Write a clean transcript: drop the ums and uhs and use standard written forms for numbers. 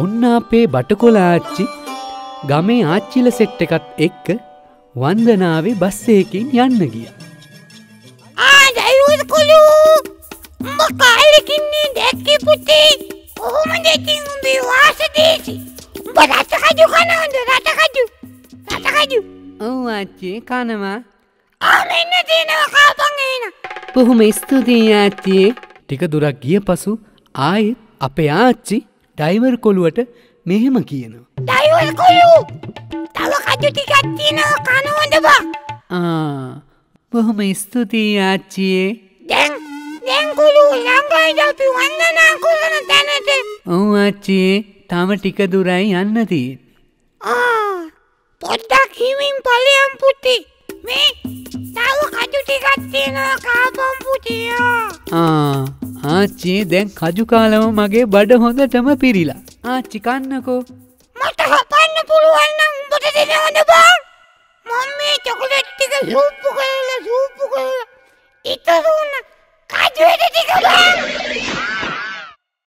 ඔන්න අපේ බටකොළ ආච්චි ගමේ ආච්චිල සෙට් එකත් එක්ක වන්දනාවේ බස් එකකින් යන්න ගියා. දයිවල් කොළු උඹ කාලෙකින්නේ දැක්කේ පුතේ. කොහොමද ඉතින් උඹේ වාසදේසි? උඹ රටකජු කනවද? රටකජු. ඔව් ආච්චි කනවා. මෙන්න තියෙනවා කාපන් එන. බොහොම ස්තුතියි ආච්චි. ටික දුරක් ගිය පසු ආයෙත් අපේ ආච්චි ඩ්‍රයිවර් කොළුවට මෙහෙම කියනවා. දයිවල් කොළු තව කජු ටිකක් තියෙනවා කනවද බා? බොහොම ස්තුතියි ආච්චි. දැන් කොළු ළඟයිද අපි වන්දනා කරන තැනට? ඔව් ආච්චි තාම ටික දුරයි යන්න තියෙන්නේ. පොඩ්ඩක් හිමින් ඵලයන් පුතේ. මේ තව කජු ටිකක් තියෙනවා කාපන් පුතේ. ආච්චි දැන් කජු කාලම මගේ බඩ හොඳටම පිරිලා. ආච්චි කන්නකෝ. මට හපන්න පුළුවන් නම් උඹට දෙනවද බං? මම මේ චොකලට් ටික සූප්පු කරලා ඉතරු